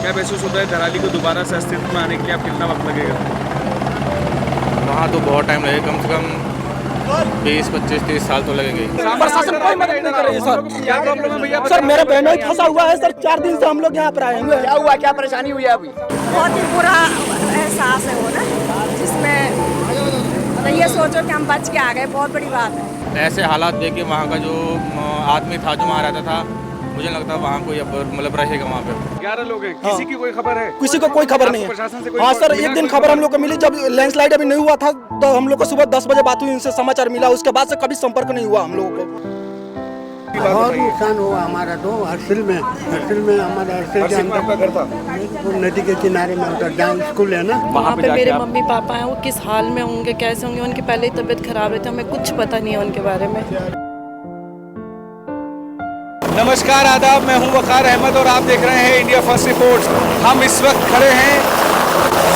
क्या महसूस होता है धराली को दोबारा से अस्तित्व में आने के लिए? आप कितना वक्त लगेगा? वहाँ तो बहुत टाइम लगेगा, कम से कम 20, 25, 30 साल तो लगेंगे। प्रशासन कोई मदद नहीं कर रही है सर। क्या प्रॉब्लम है भैया? सर मेरा बहनों ही फंसा हुआ है सर, 4 दिन से हम लोग यहाँ पर आए हुए हैं। क्या हुआ, क्या परेशानी हुई है अभी? बहुत ही बुरा एहसास है वो ना, जिसमें मतलब ये सोचो कि हम बच के आ गए, बहुत बड़ी बात है। ऐसे हालात देख के वहाँ का जो आदमी था जो वहाँ रहता था, मुझे लगता है वहाँ कोई अब मतलब रहेगा वहाँ पे। 11 लोग हैं, किसी की कोई खबर है? किसी को कोई खबर नहीं प्रशासन से है। कोई हाँ सर, बिना एक दिन खबर हम लोग को मिली जब लैंडस्लाइड अभी नहीं हुआ था, तो हम लोग को सुबह 10 बजे बात हुई, उनसे समाचार मिला, उसके बाद से कभी संपर्क नहीं हुआ हम लोगों को। बहुत नुकसान हुआ हमारा तो हर्सिल में हमारा हर्सिल के अंदर घर था वो नदी के किनारे में उधर जहाँ स्कूल है ना, वहाँ पे मेरे मम्मी पापा हैं, वो किस हाल में होंगे, कैसे होंगे, उनकी पहले ही तबीयत खराब है, तो हमें कुछ पता नहीं है उनके बारे में। नमस्कार, आदाब, मैं हूं वकार अहमद और आप देख रहे हैं इंडिया फर्स्ट रिपोर्ट्स। हम इस वक्त खड़े हैं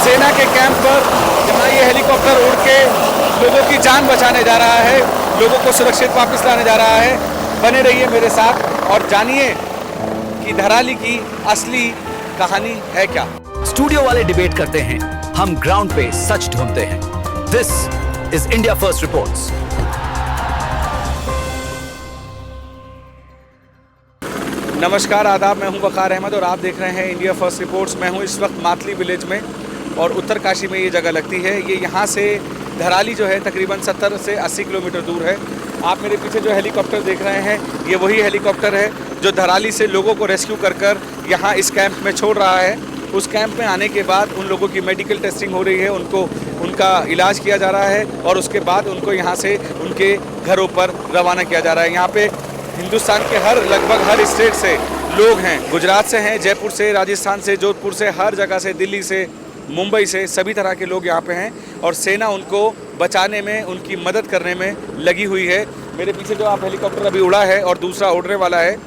सेना के कैंप पर, जहां ये हेलीकॉप्टर उड़ के लोगों की जान बचाने जा रहा है, लोगों को सुरक्षित वापस लाने जा रहा है। बने रहिए मेरे साथ और जानिए कि धराली की असली कहानी है क्या। स्टूडियो वाले डिबेट करते हैं, हम ग्राउंड पे सच ढूंढते हैं। This is India first reports. नमस्कार, आदाब, मैं हूं वकार अहमद और आप देख रहे हैं इंडिया फर्स्ट रिपोर्ट्स। मैं हूं इस वक्त मातली विलेज में और उत्तरकाशी में ये जगह लगती है। ये यहाँ से धराली जो है तकरीबन 70 से 80 किलोमीटर दूर है। आप मेरे पीछे जो हेलीकॉप्टर देख रहे हैं, ये वही हेलीकॉप्टर है जो धराली से लोगों को रेस्क्यू कर यहाँ इस कैंप में छोड़ रहा है। उस कैंप में आने के बाद उन लोगों की मेडिकल टेस्टिंग हो रही है, उनका इलाज किया जा रहा है और उसके बाद उनको यहाँ से उनके घरों पर रवाना किया जा रहा है। यहाँ पे हिंदुस्तान के लगभग हर स्टेट से लोग हैं, गुजरात से हैं, जयपुर से, राजस्थान से, जोधपुर से, हर जगह से, दिल्ली से, मुंबई से, सभी तरह के लोग यहाँ पे हैं और सेना उनको बचाने में, उनकी मदद करने में लगी हुई है। मेरे पीछे जो आप हेलीकॉप्टर अभी उड़ा है और दूसरा उड़ने वाला है,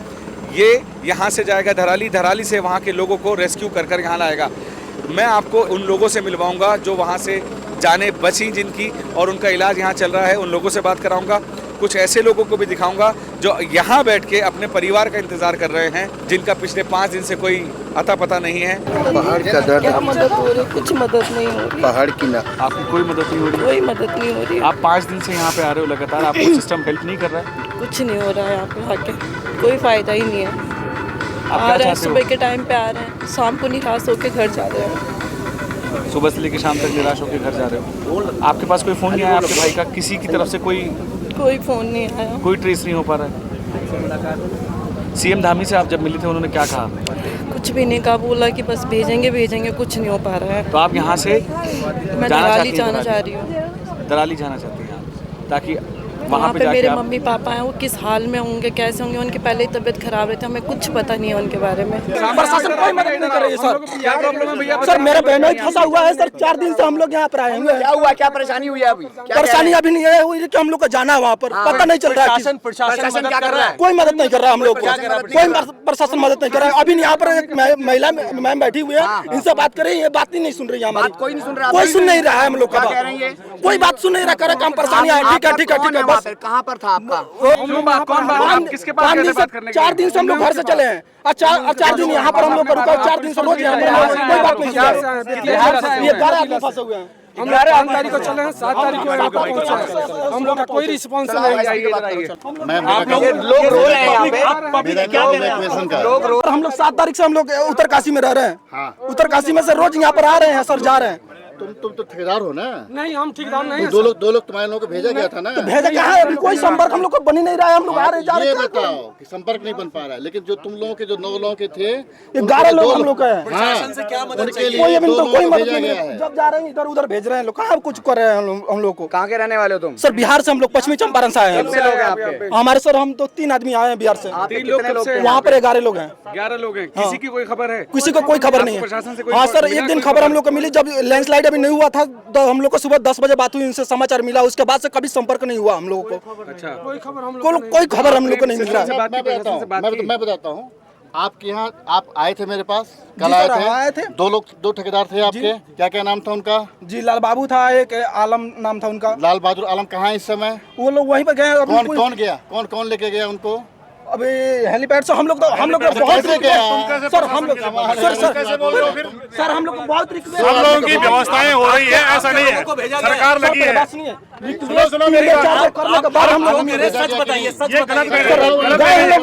ये यहाँ से जाएगा धराली से वहाँ के लोगों को रेस्क्यू कर यहाँ लाएगा। मैं आपको उन लोगों से मिलवाऊँगा जो वहाँ से जाने बची जिनकी, और उनका इलाज यहाँ चल रहा है, उन लोगों से बात कराऊँगा। कुछ ऐसे लोगों को भी दिखाऊंगा जो यहाँ बैठ के अपने परिवार का इंतजार कर रहे हैं, जिनका पिछले 5 दिन से कोई अता पता नहीं है। पहाड़ का दर्द, क्या मदद हो रही, कुछ मदद नहीं हो रही, पहाड़ की ना, आपकी कोई मदद नहीं हो रही? कोई मदद नहीं हो रही। आप 5 दिन से यहाँ पे आ रहे हो लगातार, आपको सिस्टम हेल्प नहीं कर रहा है? कुछ नहीं हो रहा है यहाँ पे आके, कोई फायदा ही नहीं है। आ रहे हैं, सुबह के टाइम पे आ रहे हैं, शाम को निराश होके घर जा रहे हैं। सुबह से लेकर शाम तक निराश होकर घर जा रहे हो। आपके पास कोई फ़ोन नहीं आया आपके भाई का? किसी की तरफ से कोई फ़ोन नहीं आया, कोई ट्रेस नहीं हो पा रहा है? सीएम धामी से आप जब मिले थे उन्होंने क्या कहा? कुछ भी नहीं कहा, बोला कि बस भेजेंगे, कुछ नहीं हो पा रहा है। तो आप यहाँ से मैं धराली जाना चाह रही हूँ। धराली जाना चाहती हैं आप, ताकि वहाँ पे जाके मेरे आप... मम्मी पापा हैं, वो किस हाल में होंगे, कैसे होंगे, उनकी पहले ही तबीयत खराब है, तो हमें कुछ पता नहीं है उनके बारे में। प्रशासन कोई मदद नहीं कर रही है सर। क्या प्रॉब्लम है भैया? सर मेरा बहनों ही फंसा हुआ है सर, 4 दिन से हम लोग यहाँ पर आए हुए हैं। क्या हुआ, क्या परेशानी हुई है अभी? परेशानी अभी नहीं है हुई कि हम लोग को जाना है वहाँ पर, पता नहीं चल रहा है। प्रशासन क्या कर रहा है? कोई मदद नहीं कर रहा हम लोग को, कोई प्रशासन मदद नहीं कर रहा है। अभी यहाँ पर एक महिला मैम बैठी हुई है, इनसे बात करें, ये बात ही नहीं सुन रही है हमारी। कोई नहीं सुन रहा, कोई सुन नहीं रहा है हम लोग का क्या कह रही है? कोई बात सुन नहीं रहा, करे काम परेशानी है। ठीक है बस। कहाँ पर था आपका? किसके पास गए थे बात करने के लिए? 4 दिन से हम लोग घर से चले हैं और 4 दिन यहाँ पर हम लोग रुका, 4 दिन से रोज यहाँ पर कोई बात नहीं सुन। ये 12 आदमी फंसे हुए हैं। हम 8 तारीख को चले हैं, 7 तारीख को पहुंचे, हम लोग का कोई रिस्पॉन्स नहीं है। लोग रो रहे हैं यहाँ पे, क्या कह रहे हैं लोग? हम लोग 7 तारीख से हम लोग उत्तरकाशी में रह रहे हैं। उत्तरकाशी में से रोज यहाँ पर आ रहे हैं सर, जा रहे हैं। तुम तो ठेकेदार हो ना? नहीं, हम ठेकेदार नहीं। दो लोग तुम्हारे लोगों को भेजा गया था ना? तो भेजा कहाँ है? अभी कोई संपर्क हम लोग को बन ही नहीं रहा है। हम लोग आ रहे जा रहे। ये बताओ कि संपर्क नहीं बन पा रहा है, लेकिन जो तुम लोगों के जो 9 लोगों के थे, 11 लोग हम लोग का है। प्रशासन से क्या मदद चाहिए? कोई अभी तो कोई मदद भेजा नहीं गया है। है। जब जा रहे हैं इधर उधर भेज रहे हैं लोग, कहाँ कुछ कर रहे हैं हम लोग को। कहाँ के रहने वाले हो तुम? सर बिहार से हम लोग, पश्चिमी चंपारण से आए हैं। कितने लोग हैं आपके? हमारे सर हम तो 3 आदमी आए हैं बिहार से। 3 लोग कब से? वहाँ पर 11 लोग हैं। 11 लोग हैं, किसी की कोई खबर है? किसी को कोई खबर नहीं प्रशासन से है। कोई हाँ सर, एक दिन खबर हम लोग को मिली जब लैंडस्लाइड अभी नहीं हुआ था, तो हम लोग को सुबह 10 बजे बात हुई, उनसे समाचार मिला, उसके बाद से कभी संपर्क नहीं हुआ हम लोगों को। अच्छा, कोई खबर हम कोई खबर हम लोग को नहीं मिल रहा। मैं बताता हूँ, आपके यहाँ आप आए थे मेरे पास, कल आए थे। 2 ठेकेदार थे आपके, क्या नाम था उनका? जी लाल बाबू था, एक आलम नाम था उनका। लाल बहादुर आलम कहाँ है इस समय? वो लोग वहीं पर गए। कौन गया? कौन लेके गया उनको? अभी हेलीपैड से हम लोग बहुत सर हम लोग सर हम लोग को बहुत सब लोगों की व्यवस्थाएं हो रही है, ऐसा नहीं है सरकार लगी है। करने के बाद हम लोग सच बताइए, सच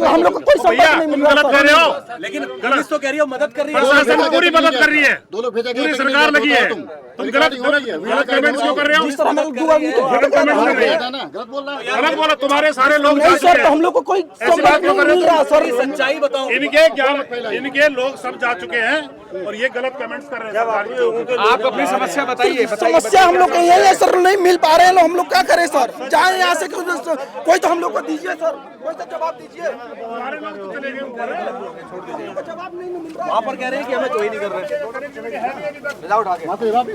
हम लोग को कोई संपर्क नहीं मिल गलत कर रहे हो, लेकिन पुलिस तो कह रही है मदद कर रही है, प्रशासन पूरी मदद कर रही है, दो लोग भेजे गए, पूरी सरकार लगी है। तुम गलत कमेंट्स क्यों कर रहे हो? जिस तरह हम लोग दुआ भी तो गलत कमेंट्स कर रहे हैं, गलत बोल रहा है। गलत बोला। तुम्हारे सारे लोग नहीं सर, तो हम लोग को कोई संपर्क नहीं मिल रहा सर। सच्चाई बताओ। इनके लोग सब जा चुके हैं और ये गलत कमेंट्स कर रहे हैं। आप अपनी समस्या बताइए। समस्या हम लोग को यही है सर, नहीं मिल पा रहे हैं, हम लोग क्या करें सर? जाए यहाँ से कोई तो हम लोग को दीजिए सर, कोई तो जवाब दीजिए। जवाब नहीं मिल रहा। वहाँ पर कह रहे हैं कि हमें कोई नहीं कर रहे।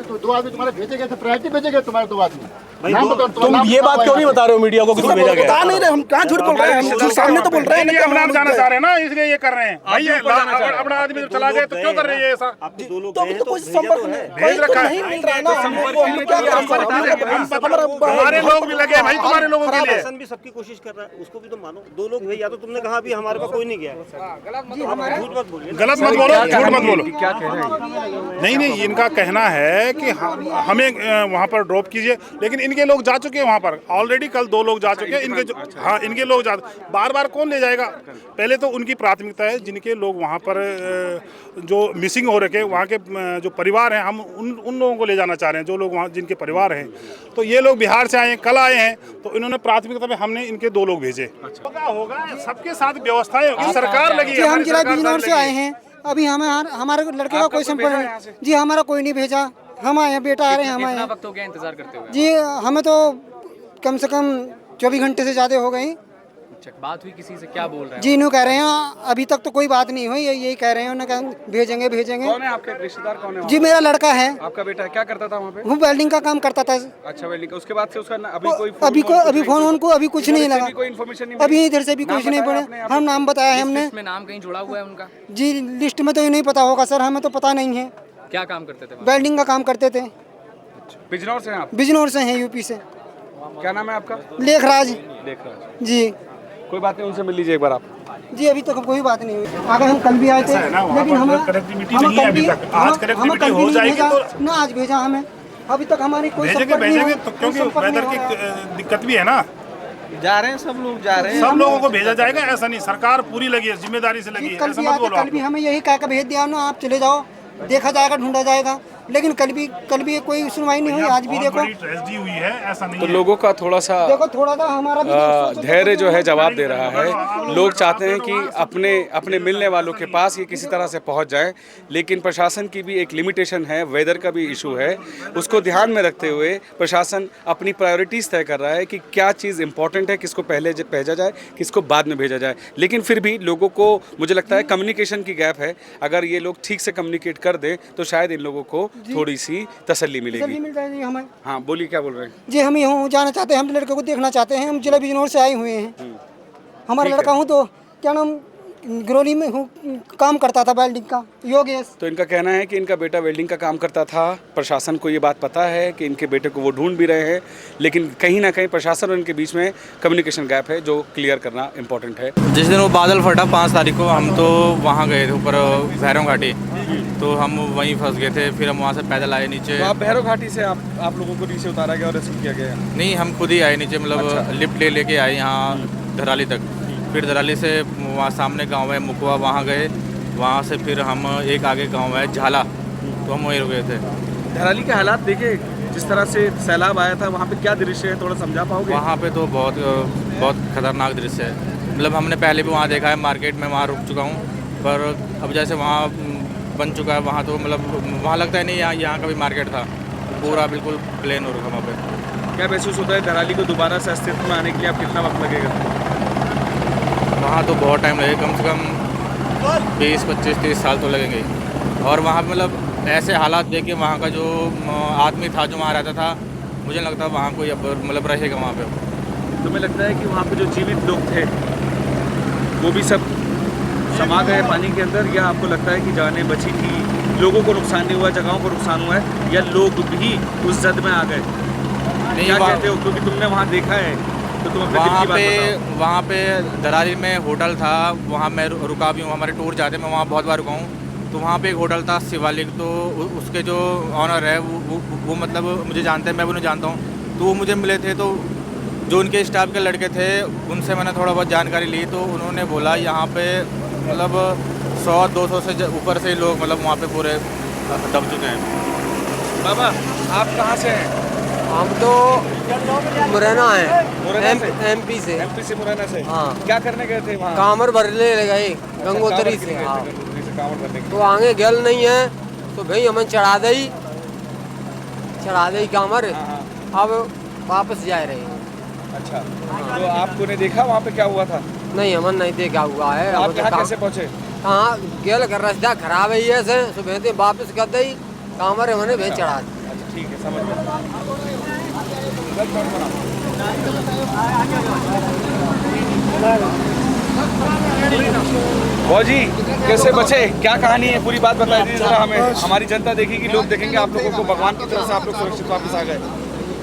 तो दो आदमी तुम्हारे भेजे गए थे, प्रायोरिटी भेजे गए तुम्हारे दो आदमी। तुम ये बात क्यों नहीं बता रहे हो मीडिया को? किसको भेजा गया? बता नहीं रहे, हम कहाँ झूठ बोल रहे हैं? हम सामने तो बोल रहे हैं अपना आप जाना चाह रहे हैं ना, इसलिए ये कर रहे हैं। भाई अपना आदमी जब चला गए तो क्यों कर रहे हैं ऐसा? तो अभी तो कोई संपर्क भेज रखा है, नहीं मिल रहा है ना। हम लोग को क्या करें? हमारे लोग भी लगे भाई, तुम्हारे लोगों के लिए। प्रशासन भी सबकी कोशिश कर रहा है, उसको भी तो मानो। दो लोग भैया, तो तुमने कहा भी हमारे पास कोई नहीं गया। झूठ मत बोलिए, गलत मत बोलो, झूठ मत बोलो। क्या कह रहे हैं? नहीं, इनका कहना है कि हमें वहाँ पर ड्रॉप कीजिए, लेकिन इनके लोग जा चुके हैं वहाँ पर ऑलरेडी। कल 2 लोग जा चुके हैं इनके, हाँ इनके लोग जा, बार बार कौन ले जाएगा? पहले तो उनकी प्राथमिकता है जिनके लोग वहाँ पर जो मिसिंग हो रखे, वहाँ के जो परिवार हैं, हम उन लोगों को ले जाना चाह रहे हैं, जो लोग वहाँ जिनके परिवार हैं। तो ये लोग बिहार से आए हैं, कल आए हैं, तो इन्होंने प्राथमिकता में हमने इनके 2 लोग भेजे। होगा सबके साथ व्यवस्थाएं होगी, सरकार लगी है। हम जिला बिजनौर से आए हैं, अभी हमारे लड़के का कोई संपर्क नहीं जी, हमारा कोई नहीं भेजा। हम आए हैं, बेटा आ रहे हैं, हम आए हैं। वक्त हो गया इंतजार करते हुए? जी हमें तो कम से कम 24 घंटे से ज़्यादा हो गई। बात हुई किसी से? क्या बोल रहे हैं? जी न्यू कह रहे हैं, अभी तक तो कोई बात नहीं हुई, यही कह रहे हैं, उन्होंने भेजेंगे। कौन है आपके रिश्तेदार? कौन है? जी मेरा लड़का है। आपका बेटा क्या करता था वहाँ पे? वो वेल्डिंग का काम करता था। अच्छा, वेल्डिंग का। उसके बाद से उसका अभी फोन उनको अभी कुछ नहीं लगा, कोई इन्फॉर्मेशन नहीं, अभी इधर से भी कुछ नहीं पड़े। हम नाम बताया है हमने। इसमें नाम कहीं जुड़ा हुआ है उनका? जी लिस्ट में तो ये नहीं पता होगा सर, हमें तो पता नहीं है। क्या काम करते थे? वेल्डिंग का काम करते थे। बिजनौर से हैं आप? बिजनौर से हैं, यूपी से। क्या नाम है आपका? लेखराज जी। कोई बात नहीं, उनसे मिल लीजिए एक बार आप। जी अभी तक कोई बात नहीं हुई। अगर हम कल भी आए थे, लेकिन हमें कनेक्टिविटी नहीं है अभी तक। आज कनेक्टिविटी हो जाएगी तो ना, आज भेजा हमें, अभी तक हमारी कोई संपर्क नहीं भेजेंगे तो, क्योंकि वेदर की दिक्कत भी है ना। जा रहे हैं सब लोग, जा रहे हैं, सब लोगों को भेजा जाएगा, ऐसा नहीं। सरकार पूरी लगी है, जिम्मेदारी से लगी है, ऐसा मत बोलो। कल भी हमें यही कह कर भेज दिया ना, आप चले जाओ, देखा जाएगा, ढूंढा जाएगा, लेकिन कल भी कोई सुनवाई नहीं हुई। आज भी देखो ट्रेजेडी हुई है, ऐसा नहीं तो लोगों का थोड़ा सा हमारा धैर्य जो है जवाब दे रहा है। लोग चाहते हैं कि अपने मिलने वालों के पास ये किसी तरह से पहुंच जाए, लेकिन प्रशासन की भी एक लिमिटेशन है, वेदर का भी इशू है। उसको ध्यान में रखते हुए प्रशासन अपनी प्रायोरिटीज़ तय कर रहा है कि क्या चीज़ इंपॉर्टेंट है, किसको पहले भेजा जाए, किसको बाद में भेजा जाए। लेकिन फिर भी लोगों को, मुझे लगता है कम्युनिकेशन की गैप है। अगर ये लोग ठीक से कम्युनिकेट कर दें तो शायद इन लोगों को थोड़ी सी तसल्ली मिलेगी। मिल जाएगी हमें। हाँ बोलिए, क्या बोल रहे हैं? जी हम यहाँ जाना चाहते हैं, हम लड़के को देखना चाहते हैं। हम जिला बिजनौर से आए हुए हैं। हमारा लड़का हूँ तो क्या नाम गिरौली में हूँ, काम करता था वेल्डिंग का, योगेश। तो इनका कहना है कि इनका बेटा वेल्डिंग का काम करता था। प्रशासन को ये बात पता है कि इनके बेटे को वो ढूंढ भी रहे हैं, लेकिन कहीं ना कहीं प्रशासन और इनके बीच में कम्युनिकेशन गैप है, जो क्लियर करना इम्पोर्टेंट है। जिस दिन वो बादल फटा 5 तारीख को, हम तो वहाँ गए थे ऊपर भैरव घाटी, तो हम वहीं फंस गए थे। फिर हम वहाँ से पैदल आए नीचे। तो आप भैरव घाटी से आप लोगों को नीचे उतारा गया और रेस्क्यू किया गया? नहीं, हम खुद ही आए नीचे, मतलब लिफ्ट लेके आए यहाँ धराली तक। फिर धराली से वहाँ सामने गांव है मुकवा, वहाँ गए। वहाँ से फिर हम एक आगे गांव है झाला, तो हम वहीं रुके थे। धराली के हालात देखे, जिस तरह से सैलाब आया था, वहाँ पे क्या दृश्य है, थोड़ा समझा पाओगे? वहाँ पे तो बहुत खतरनाक दृश्य है। मतलब हमने पहले भी वहाँ देखा है, मार्केट में वहाँ रुक चुका हूँ, पर अब जैसे वहाँ बन चुका है, वहाँ तो मतलब वहाँ लगता है नहीं यहाँ का भी मार्केट था, पूरा बिल्कुल प्लेन हो रखा वहाँ पे। क्या महसूस होता है धराली को दोबारा से अस्तित्व में आने के लिए? आप कितना वक्त लगेगा? वहाँ तो बहुत टाइम लगेगा, कम से कम 20, 25, 30 साल तो लगेंगे। और वहाँ मतलब ऐसे हालात देख के वहाँ का जो आदमी था जो वहाँ रहता था, मुझे लगता है वहाँ कोई अब मतलब रहेगा वहाँ पे। तुम्हें लगता है कि वहाँ पे जो जीवित लोग थे वो भी सब समा गए पानी के अंदर, या आपको लगता है कि जानें बची थी, लोगों को नुकसान नहीं हुआ, जगहों को नुकसान हुआ है, या लोग भी उस जद में आ गए? क्या कहते हो, क्योंकि तुमने वहाँ देखा है तो तुम अपने दिल की बात बताओ। वहाँ पे दरारी में होटल था, वहाँ मैं रुका भी हूँ। हमारे टूर जाते मैं वहाँ बहुत बार रुका हूँ। तो वहाँ पे एक होटल था शिवालिक, तो उसके जो ऑनर है वो मतलब मुझे जानते हैं, मैं भी उन्हें जानता हूँ। तो वो मुझे मिले थे, तो जो उनके स्टाफ के लड़के थे उनसे मैंने थोड़ा बहुत जानकारी ली। तो उन्होंने बोला यहाँ पे मतलब 100-200 से ऊपर से लोग मतलब वहाँ पे पूरे दब चुके हैं। बाबा आप कहाँ से हैं? हम तो मुरैना है, मुरैना से? एमपी से। एमपी से, मुरैना से। हाँ। क्या करने गए थे वहाँ? कामर भरने ले गए गंगोत्री से। हाँ। गंगोत्री से कांवड़ भरने के तो आगे गल नहीं है तो भाई हमें चढ़ा दई कामर। अब वापस जा रहे हैं। अच्छा, तो आपको ने देखा वहाँ पे क्या हुआ था? नहीं, हमन नहीं देखा हुआ है। आप यहाँ कैसे पहुँचे? हाँ, गेल कर रास्ता खराब है ये से सुबह से वापस कर दई कामर हमने भेज चढ़ा दी। अच्छा ठीक है, समझ गया। जी कैसे बचे, क्या कहानी है, पूरी बात बता दीजिए जरा हमें। हमारी जनता देखेगी, लोग देखेंगे आप लोगों को भगवान की तरफ से आप लोग सुरक्षित वापस आ गए।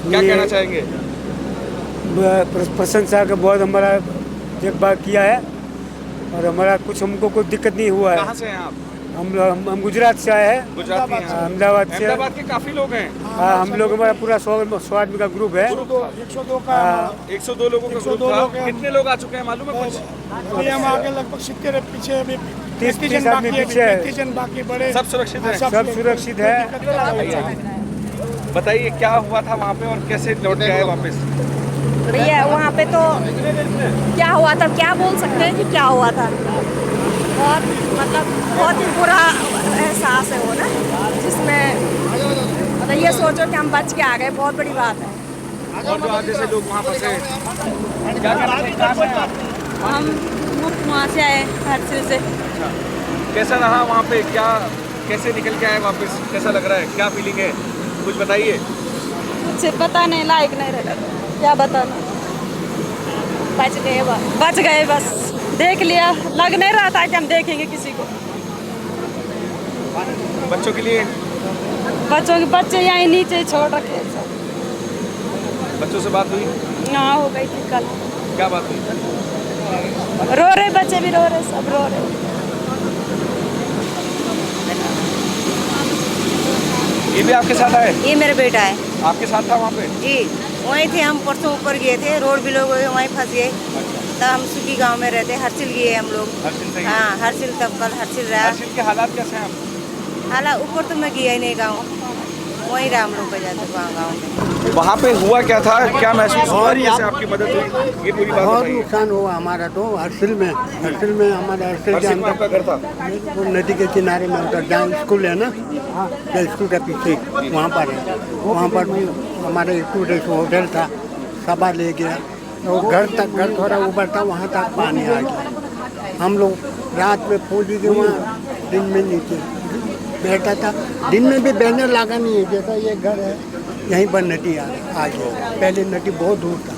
क्या कहना चाहेंगे? प्रशंसा का बहुत हमारा देखभाल किया है और हमारा कुछ हमको कोई दिक्कत नहीं हुआ है। कहाँ से हैं आप? हम गुजरात से आए हैं। गुजरात के? अहमदाबाद से। अहमदाबाद के काफी लोग हैं। हाँ, हम लोग हमारा पूरा 100 आदमी का ग्रुप है। 102 लोगों का ग्रुप था। कितने लोग आ चुके हैं मालूम है कुछ? हम आगे लगभग 70 पीछे, अभी 30 आदमी पीछे है। सब सुरक्षित है? सब सुरक्षित है। बताइए क्या हुआ था वहाँ पे और कैसे लौट के आए वापस? भैया वहाँ पे तो क्या हुआ था, क्या बोल सकते हैं कि क्या हुआ था। बहुत मतलब बहुत ही बुरा एहसास है वो ना, जिसमें मतलब ये सोचो कि हम बच के आ गए, बहुत बड़ी बात है। और जो आगे से लोग वहाँ फंसे, क्या करना चाहिए? कहाँ से आप? हम वहाँ से आए हरसिल से। कैसा रहा वहाँ पे, क्या कैसे निकल के आए वापस, कैसा लग रहा है, क्या फीलिंग है, कुछ बताइए। मुझे पता नहीं, लायक नहीं रहा, क्या बताना। बच गए बस, देख लिया। लग नहीं रहा था कि हम देखेंगे किसी को। बच्चों के लिए? बच्चे यहीं नीचे छोड़ रखे हैं सब। बच्चों से बात हुई? हाँ, हो गई थी कल। क्या बात हुई? रो रहे बच्चे, भी रो रहे, सब रो रहे। ये भी आपके साथ आए? ये मेरा बेटा है। आपके साथ था वहाँ पे? जी, वहीं थे हम। परसों ऊपर गए थे, रोड भी लोग वहीं फंस गए। तब हम सुखी गांव में रहते, हरसिल गए हम लोग। हरसिल से? हाँ, हरसिल, तब कल हरसिल रहा। हरसिल के हालात कैसे हैं आप? हालात ऊपर तो मैं गया ही नहीं, गाँव वहीं राम लोग पे जाते वहाँ गाँव में। वहाँ पे हुआ क्या था, क्या महसूस हुआ, जैसे आपकी मदद हुई, ये पूरी बात बहुत बताइए। नुकसान हुआ हमारा तो हरसिल में हमारे हरसिल के हरसिल में आपका घर था? वो नदी के किनारे में होता, जहाँ स्कूल है ना, स्कूल के पीछे वहाँ पर हमारा स्टूडेंट होटल था, सभा ले गया। तो घर थोड़ा ऊपर था, वहाँ तक पानी आ गया। हम लोग रात में पहुँच गए वहाँ, दिन में नीचे बैठा था। दिन में भी बैनर लगा नहीं है, जैसा ये घर है यहीं पर नदी आ गया। पहले नदी बहुत दूर था,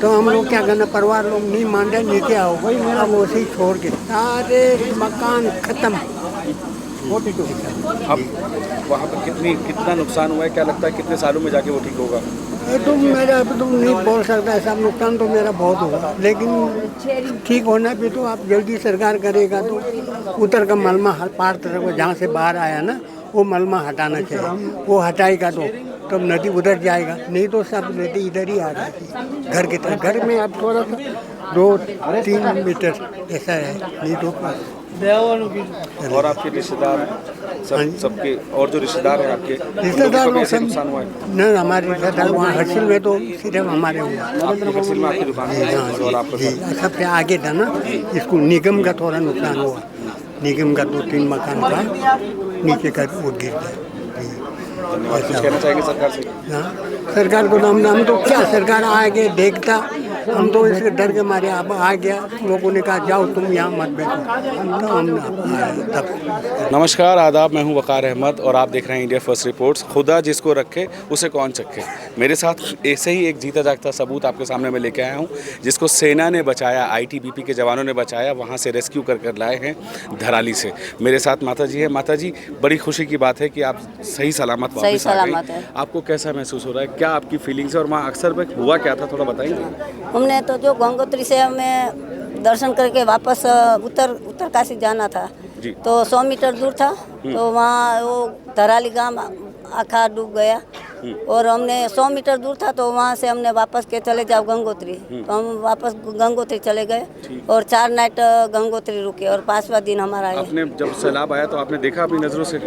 तो हम लोग क्या करना, परिवार लोग नहीं मान रहे, नीचे आओ। अब वैसे ही छोड़ के सारे मकान खत्म। अब वहाँ पर कितना नुकसान हुआ है, क्या लगता है कितने सालों में जाके वो ठीक होगा? तो मेरा तो नहीं बोल सकता, ऐसा नुकसान तो मेरा बहुत हुआ, लेकिन ठीक होना भी तो आप जल्दी सरकार करेगा तो उतर का मलमा पार तरफ जहाँ से बाहर आया ना, वो मलमा हटाना चाहिए। वो हटाएगा तो तब नदी उधर जाएगा, नहीं तो सब नदी इधर ही आ जाती घर की तरफ। घर में अब थोड़ा सा 2-3 मीटर ऐसा है, नहीं तो और आपके रिश्तेदार सबके, और जो रिश्तेदार हैं आपके, रिश्तेदार लोग सब नुकसान हुआ है? न, हमारे रिश्तेदार वहाँ हरसिल में तो सिर्फ हमारे हुआ। हरसिल में आपकी दुकान है और आपका सबसे आगे था ना स्कूल, निगम का थोड़ा नुकसान हुआ। निगम का 2-3 मकान था नीचे का, वो गिर गया। कुछ कहना चाहेंगे सरकार से? हाँ, सरकार को हम तो क्या, सरकार आगे देखता, हम तो इसके डर के मारे अब आ गया। लोगों ने कहा जाओ तुम यहाँ मत बैठो, तो हम नमस्कार, आदाब, मैं हूं वकार अहमद और आप देख रहे हैं इंडिया फर्स्ट रिपोर्ट्स। खुदा जिसको रखे उसे कौन चखे। मेरे साथ ऐसे ही एक जीता जागता सबूत आपके सामने मैं लेके आया हूं, जिसको सेना ने बचाया, आईटीबीपी के जवानों ने बचाया, वहां से रेस्क्यू कर लाए हैं धराली से। मेरे साथ माता जी है। माता जी, बड़ी खुशी की बात है कि आप सही सलामत वापस आ गई। आपको कैसा महसूस हो रहा है, क्या आपकी फीलिंग्स है और वहाँ अक्सर में हुआ क्या था, थोड़ा बताएंगे? हमने तो जो गंगोत्री से हमें दर्शन करके वापस उत्तरकाशी जाना था, तो 100 मीटर दूर था, तो वहाँ वो धराली गांव आखा डूब गया और हमने 100 मीटर दूर था, तो वहाँ से हमने वापस के चले जाओ गंगोत्री, तो हम वापस गंगोत्री चले गए और 4 नाइट गंगोत्री रुके और 5वां दिन हमारा आया। आपने जब सैलाब आया तो आपने देखा अपनी नज़रों से?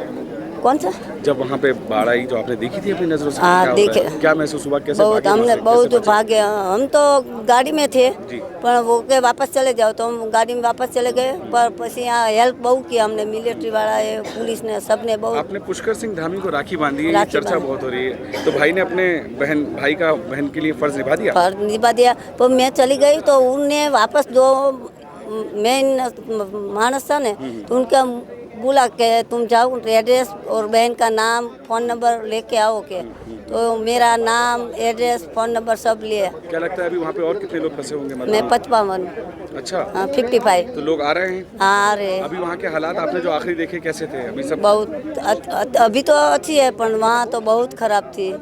कौन सा? जब वहाँ पे बाढ़ आई जो आपने देखी थी अपनी नज़रों से? हाँ देखे। क्या महसूस हुआ? कैसे बहुत हमने बहुत भागे, हम तो गाड़ी में थे पर वो के वापस चले जाओ, तो हम गाड़ी में वापस चले गए, पर પછી यहाँ हेल्प बहुत किया हमने, मिलिट्री वाला है, पुलिस ने, सबने बहुत। आपने पुष्कर सिंह धामी को राखी बांधी है, ये चर्चा बहुत हो रही है, तो भाई ने अपने बहन के लिए फर्ज निभा दिया? फर्ज निभा दिया, पर मैं चली गई तो उनने वापस जो मेन मानस था ने, तो उनका बोला कि तुम जाओ एड्रेस और बहन का नाम फ़ोन नंबर लेके आओ के, तो मेरा नाम एड्रेस फ़ोन नंबर सब लिए। क्या लगता है अभी वहाँ पे और कितने लोग फंसे होंगे? मैं 55। अच्छा। 55। तो लोग आ रहे हैं? हाँ आ रहे हैं। अभी वहाँ के हालात आपने जो आखिरी देखे कैसे थे? अभी सब बहुत अभी तो अच्छी है, पर वहाँ तो बहुत खराब थी।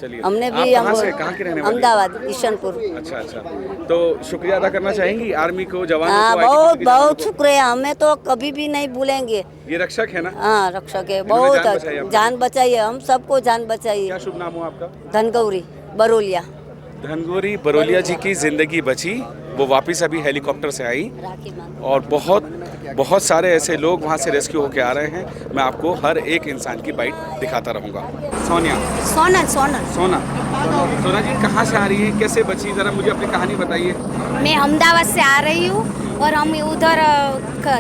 चलिए, हमने भी कहाँ के रहने वाले? अहमदाबाद, ईशनपुर। अच्छा अच्छा, तो शुक्रिया अदा करना चाहेंगी आर्मी को, जवानों को? बहुत बहुत शुक्रिया, हमें तो कभी भी नहीं भूलेंगे। ये रक्षक है ना? हाँ रक्षक है, बहुत जान बचाइए, हम सबको जान बचाइए। क्या शुभ नाम हो आपका? धनगौरी बरोलिया। धनगौरी बरोलिया जी की जिंदगी बची, वो वापस अभी हेलीकॉप्टर से आई और बहुत सारे ऐसे लोग वहाँ से रेस्क्यू होके आ रहे हैं। मैं आपको हर एक इंसान की बाइट दिखाता रहूँगा। सोना जी कहाँ से आ रही है, कैसे बची, जरा मुझे अपनी कहानी बताइए। मैं अहमदाबाद से आ रही हूँ और हम उधर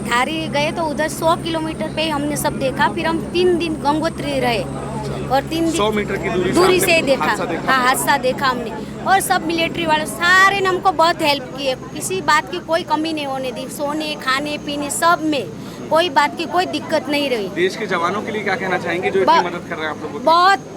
धारी गए, तो उधर 100 किलोमीटर पे हमने सब देखा, फिर हम 3 दिन गंगोत्री रहे और 3 दिन 100 मीटर की दूरी से देखा। हाँ हादसा देखा हमने, और सब मिलिट्री वाले सारे ने हमको बहुत हेल्प किए, किसी बात की कोई कमी नहीं होने दी, सोने खाने पीने सब में कोई बात की कोई दिक्कत नहीं रही। देश के जवानों के लिए क्या कहना चाहेंगे जो इतनी मदद कर रहे हैं आप लोगों की?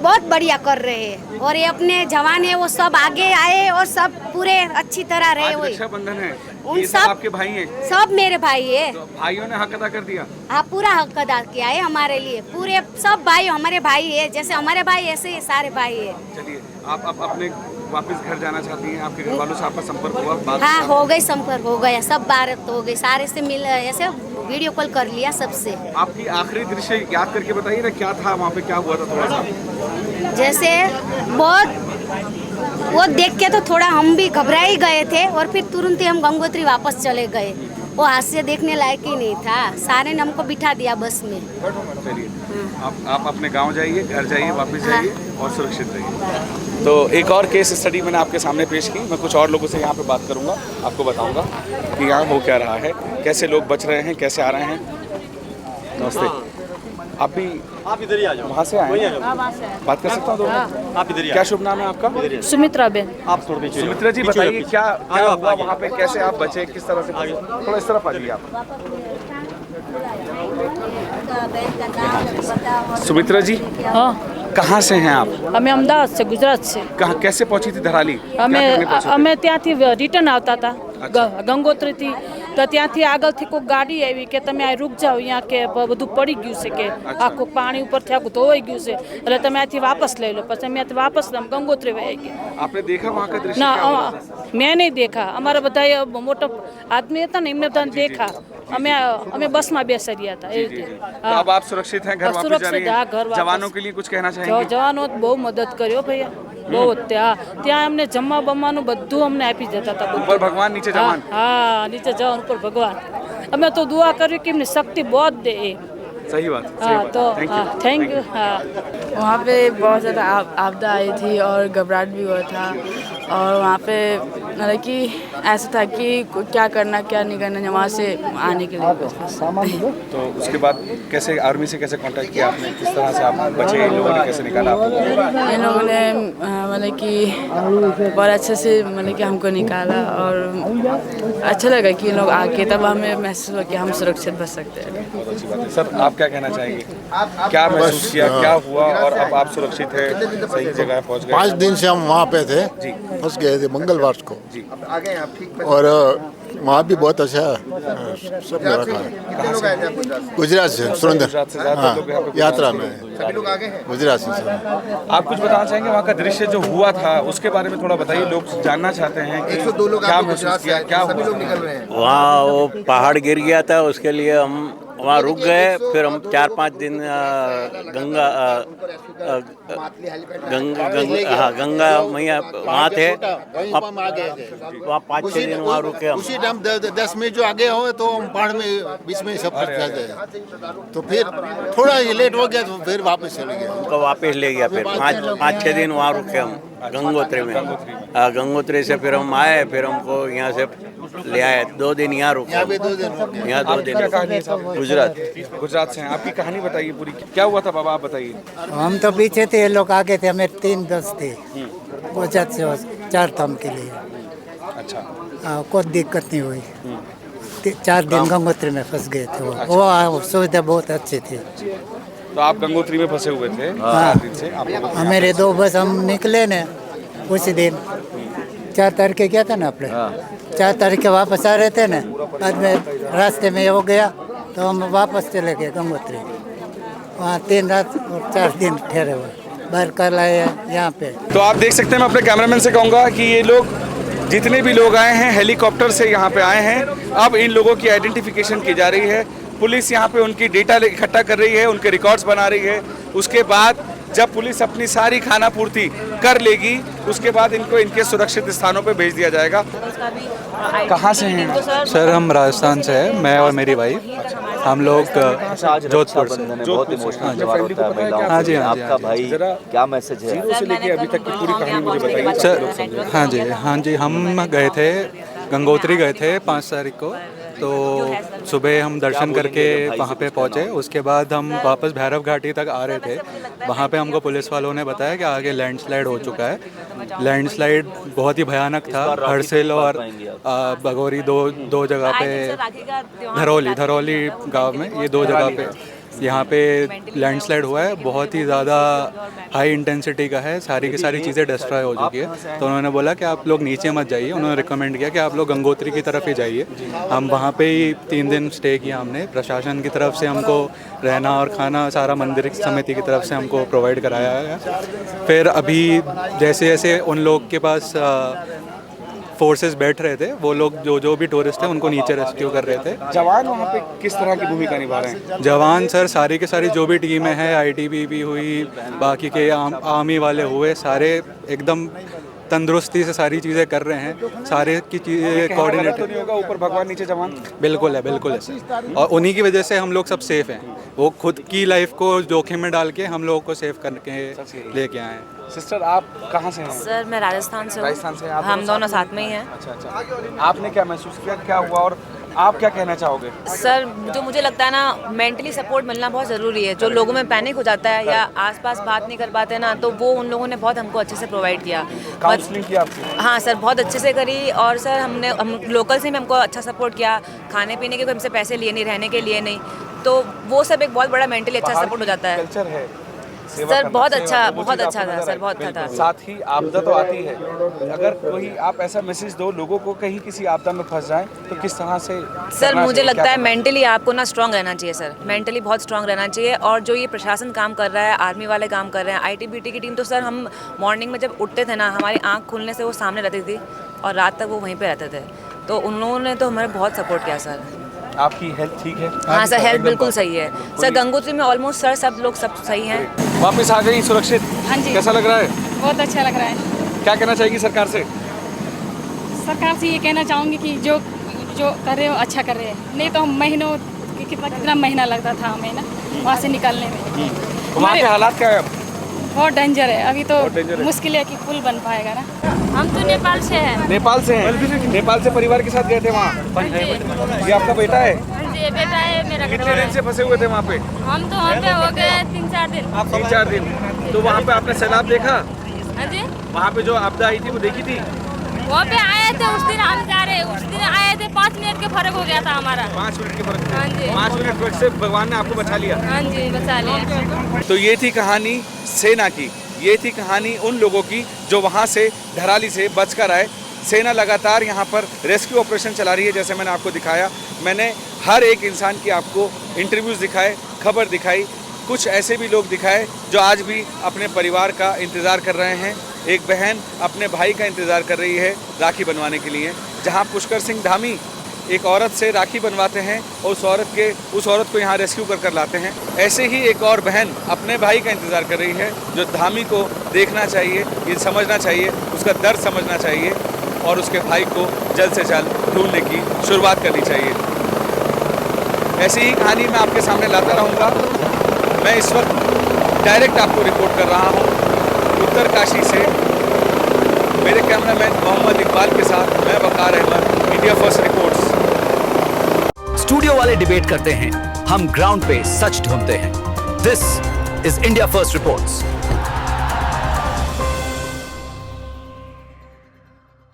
बहुत बढ़िया कर रहे हैं, और ये अपने जवान है वो सब आगे आए और सब पूरे अच्छी तरह रहे। आज रक्षाबंधन है, उन ये सब आपके भाई हैं? सब मेरे भाई है। तो भाइयों ने हक अदा कर दिया? हाँ पूरा हक अदा किया है हमारे लिए, पूरे सब भाई हमारे भाई है, जैसे हमारे भाई ऐसे ये सारे भाई है। चलिए, आप अपने वापस घर जाना चाहती हैं? आपके घर वालों से आपका संपर्क हुआ? हाँ हो गई, संपर्क हो गया, सब बात हो गई, सारे से मिल ऐसे वीडियो कॉल कर लिया सबसे। आपकी आखिरी दृश्य याद करके बताइए ना, क्या था वहाँ पे, क्या हुआ था थोड़ा सा? जैसे बहुत वो देख के तो थोड़ा हम भी घबरा ही गए थे, और फिर तुरंत ही हम गंगोत्री वापस चले गए। वो हादसे देखने लायक ही नहीं था, सारे ने हमको बिठा दिया बस में। चलिए, आप अपने गांव जाइए, घर जाइए, वापस जाइए और सुरक्षित रहिए। तो एक और केस स्टडी मैंने आपके सामने पेश की, मैं कुछ और लोगों से यहाँ पे बात करूँगा, आपको बताऊँगा कि यहाँ हो क्या रहा है, कैसे लोग बच रहे हैं, कैसे आ रहे हैं। नमस्ते, आप इधर ही आ जाओ, वहाँ से आए हैं? बात कर सकता हूँ? आप इधर ही। क्या शुभ नाम है आपका? सुमित्रा बेन। आप सुमित्रा जी बताइए क्या हुआ वहाँ पे, कैसे आप बचे, किस तरह से? थोड़ा इस तरफ आ जाइए आप। सुमित्रा जी कहाँ से हैं आप? हमें अहमदाबाद से, गुजरात से। कहाँ, कैसे पहुँची थी धराली? અમે ત્યાંથી રિટર્ન આવતા હતા, ગંગોત્રીથી, તો ત્યાંથી આગળથી કોઈ ગાડી આવી કે તમે આ રૂક જાઓ, અહીંયા કે બધું પડી ગયું છે, કે આખું પાણી ઉપરથી આખું ધોવાઈ ગયું છે, એટલે તમે આથી વાપસ લઈ લો। પછી અમે વાપસ ગંગોત્રી વહી ગયા। आपने देखा वहाँ का दृश्य? ના મેં નહીં देखा, અમારા બધા મોટો આદમી હતા ને એમને બધાને देखा। અમે બસમાં બેસી રહ્યા હતા એ રીતે। अब आप सुरक्षित हैं, घर वापस जा रही हैं? जवानों के लिए कुछ कहना चाहेंगे? जवानों બહુ મદદ કર્યો ભૈયા, બહુ। ત્યાં અમને જમવા બમવાનું બધું અમને આપી જતા હતા। ऊपर भगवान, नीचे जवान? हाँ नीचे जवान, ऊपर भगवान। અમે તો दुआ કરી કે એમની શક્તિ बहुत दे। सही बात, हाँ तो थैंक यू। हाँ वहाँ पे बहुत ज़्यादा आपदा आई थी और घबराहट भी हुआ था, और वहाँ पे मतलब कि ऐसा था कि क्या करना क्या नहीं करना वहाँ से आने के लिए। तो उसके बाद कैसे आर्मी से कैसे कांटेक्ट किया आपने, किस तरह से आप बचे, इन लोगों ने कैसे निकाला आपको? इन लोगों ने मतलब कि बहुत अच्छे से मतलब कि हमको निकाला, और अच्छा लगा कि इन लोग आके तब हमें महसूस हुआ कि हम सुरक्षित बच सकते हैं। बहुत अच्छी बात है। सर आप क्या कहना चाहेंगे, क्या महसूस किया, क्या हुआ, और अब आप सुरक्षित है, सही जगह पहुंच गए? 5 दिन से हम वहाँ पे थे, फंस गए थे मंगलवार को, और वहाँ भी बहुत अच्छा सब मेरा खाना। गुजरात से सुरेंद्र, हाँ यात्रा में गुजरात से। आप कुछ बताना चाहेंगे वहाँ का दृश्य जो हुआ था उसके बारे में थोड़ा बताइए, लोग जानना चाहते हैं कि 102 लोग क्या महसूस किया, क्या लोग निकल रहे हैं। वहाँ वो पहाड़ गिर गया था, उसके लिए हम वहाँ रुक गए। फिर हम 4-5 दिन गंगा मैया वहाँ थे, वहाँ 5-6 दिन वहाँ रुके हम। उसी टाइम 10 मिनट जो आगे हो तो हम पहाड़ में बीच में सब फंस जाते हैं। तो फिर थोड़ा ही लेट हो गया तो फिर वापस चले गए। उनको वापस ले गया। फिर 5-6 दिन वहाँ रुके हम गंगोत्री में। गंगोत्री से फिर हम आए, फिर हमको यहाँ से ले आए। 2 दिन यहाँ रुके। यहाँ 2 दिन। गुजरात से हैं। आपकी कहानी बताइए पूरी, क्या हुआ था बाबा, आप बताइए। हम तो पीछे थे, ये लोग आगे थे, हमें 3 दोस्त थे गुजरात से 4 धाम के लिए। अच्छा, कोई दिक्कत नहीं हुई। 4 दिन गंगोत्री में फंस गए थे। वो सुविधा बहुत अच्छी थी। तो आप गंगोत्री में फंसे हुए थे? दिन से हमारे 2 बस हम निकले न उसी दिन 4 तारीख के क्या था ना अपने 4 तारीख के वापस आ रहे थे ना, बाद में रास्ते में हो गया तो हम वापस चले गए गंगोत्री। वहाँ 3 रात और 4 दिन ठहरे हुए, बाहर कल आए यहाँ पे। तो आप देख सकते हैं, मैं अपने कैमरामैन से कहूँगा कि ये लोग जितने भी लोग आए हैं हेलीकॉप्टर से यहाँ पे आए हैं। अब इन लोगों की आइडेंटिफिकेशन की जा रही है। पुलिस यहाँ पे उनकी डेटा इकट्ठा कर रही है, उनके रिकॉर्ड्स बना रही है। उसके बाद जब पुलिस अपनी सारी खाना पूर्ति कर लेगी उसके बाद इनको इनके सुरक्षित स्थानों पे भेज दिया जाएगा। कहाँ से हैं? सर हम राजस्थान से हैं, मैं और मेरी वाइफ। हम लोग जोधपुर से। बहुत इमोशनल जवाब होता है महिलाओं के लिए। आपका भाई क्या मैसेज है? जीरो से लेके अभी तक की पूरी कहानी मुझे बताइए सर। हाँ जी हम गए थे, गंगोत्री गए थे 5 तारीख को। तो सुबह हम दर्शन करके वहाँ पे पहुँचे। उसके बाद हम वापस भैरव घाटी तक आ रहे थे। वहाँ पे हमको पुलिस वालों ने बताया कि आगे लैंडस्लाइड हो चुका है। लैंडस्लाइड बहुत ही भयानक था। हरसिल और बगोरी दो जगह पे, धरौली गांव में, ये 2 जगह पे यहाँ पे लैंडस्लाइड हुआ है। बहुत ही ज़्यादा हाई इंटेंसिटी का है, सारी की सारी चीज़ें डिस्ट्रॉय हो चुकी है। तो उन्होंने बोला कि आप लोग नीचे मत जाइए। उन्होंने रिकमेंड किया कि आप लोग गंगोत्री की तरफ ही जाइए। हम वहाँ पे ही 3 दिन स्टे किया हमने। प्रशासन की तरफ से हमको रहना और खाना सारा मंदिर समिति की तरफ से हमको प्रोवाइड कराया गया। फिर अभी जैसे जैसे उन लोग के पास फोर्सेस बैठ रहे थे, वो लोग जो भी टूरिस्ट थे उनको नीचे रेस्क्यू कर रहे थे। जवान वहाँ पे किस तरह की भूमिका निभा रहे हैं? जवान सर सारी के सारी जो भी टीमें हैं, ITBP हुई, बाकी के आर्मी वाले हुए, सारे एकदम तंदुरुस्ती से सारी चीज़ें कर रहे हैं। सारे की चीज़ें कोऑर्डिनेट तो नहीं होगा, ऊपर भगवान नीचे जवान। बिल्कुल है सर। और उन्हीं की वजह से हम लोग सब सेफ हैं। वो खुद की लाइफ को जोखिम में डाल के हम लोगों को सेफ करके लेके आए हैं। सिस्टर आप कहाँ से हैं? सर मैं राजस्थान से हूँ। राजस्थान से आप? हम दोनों साथ में ही हैं। अच्छा। आपने क्या महसूस किया, क्या हुआ और आप क्या कहना चाहोगे? सर जो मुझे लगता है ना, मेंटली सपोर्ट मिलना बहुत ज़रूरी है। जो लोगों में पैनिक हो जाता है या आसपास बात नहीं कर पाते ना, तो वो उन लोगों ने बहुत हमको अच्छे से प्रोवाइड किया। काउंसलिंग की आपकी? हाँ सर, बहुत अच्छे से करी। और सर हम लोकल से भी हमको अच्छा सपोर्ट किया। खाने पीने के कोई हमसे पैसे लिए नहीं, रहने के लिए नहीं, तो वो सब एक बहुत बड़ा मेंटली अच्छा सपोर्ट हो जाता है। कल्चर है सर बहुत अच्छा था सर, बहुत अच्छा था। साथ ही आपदा तो आती है, अगर कोई आप ऐसा मैसेज दो लोगों को कहीं किसी आपदा में फंस जाए तो किस तरह से? सर मुझे लगता है मेंटली आपको ना स्ट्रांग रहना चाहिए सर, मेंटली बहुत स्ट्रांग रहना चाहिए। और जो ये प्रशासन काम कर रहा है, आर्मी वाले काम कर रहे हैं, ITBT की टीम, तो सर हम मॉर्निंग में जब उठते थे ना, हमारी आँख खुलने से वो सामने रहती थी और रात तक वो वहीं पर रहते थे। तो उन्होंने तो हमारे बहुत सपोर्ट किया सर। आपकी हेल्थ ठीक है? हाँ सर, हेल्थ बिल्कुल सही है सर। गंगोत्री में ऑलमोस्ट सर सब लोग सब सही हैं। वापस आ गई सुरक्षित? हाँ जी। कैसा लग रहा है? बहुत अच्छा लग रहा है। क्या कहना चाहेगी सरकार से? सरकार से ये कहना चाहूँगी कि जो कर रहे हो अच्छा कर रहे हैं, नहीं तो हम महीनों कितना महीना लगता था हमें ना वहाँ से निकलने में। वहाँ के हालात क्या है? बहुत डेंजर है अभी तो। मुश्किल है कि पुल बन पाएगा ना। हम तो नेपाल से हैं। नेपाल से हैं? नेपाल से परिवार के साथ गए थे वहाँ? ये आपका बेटा है? ये बेटा है मेरा। कितने दिन से फंसे हुए थे वहाँ पे? हम तो वहाँ पे हो गए 3-4 दिन। 3-4 दिन। तो वहाँ पे आपने सैलाब देखा? हाँ जी। वहाँ पे जो आपदा आई थी वो देखी थी? वहाँ पे आए थे उस दिन, हम जा रहे उस दिन आए थे, 5 मिनट के फर्क हो गया था हमारा। 5 मिनट के फर्क? हाँ जी। 5 मिनट से भगवान ने आपको बचा लिया? हाँ जी, बचा लिया। तो ये थी कहानी सेना की, ये थी कहानी उन लोगों की जो वहाँ से धराली से बचकर आए। सेना लगातार यहाँ पर रेस्क्यू ऑपरेशन चला रही है। जैसे मैंने आपको दिखाया, मैंने हर एक इंसान की आपको इंटरव्यूज़ दिखाए, खबर दिखाई, कुछ ऐसे भी लोग दिखाए जो आज भी अपने परिवार का इंतज़ार कर रहे हैं। एक बहन अपने भाई का इंतज़ार कर रही है राखी बनवाने के लिए। जहाँ पुष्कर सिंह धामी एक औरत से राखी बनवाते हैं और उस औरत को यहाँ रेस्क्यू कर लाते हैं, ऐसे ही एक और बहन अपने भाई का इंतज़ार कर रही है जो धामी को देखना चाहिए, ये समझना चाहिए, उसका दर्द समझना चाहिए और उसके भाई को जल्द से जल्द ढूंढने की शुरुआत करनी चाहिए। ऐसी ही कहानी मैं आपके सामने लाता रहूँगा। मैं इस वक्त डायरेक्ट आपको रिपोर्ट कर रहा हूँ उत्तरकाशी से। मेरे कैमरामैन मोहम्मद इकबाल के साथ मैं Waqar Ahmed, India first reports. Studio वाले डिबेट करते हैं, हम ग्राउंड पे सच ढूंढते हैं। This is India first reports.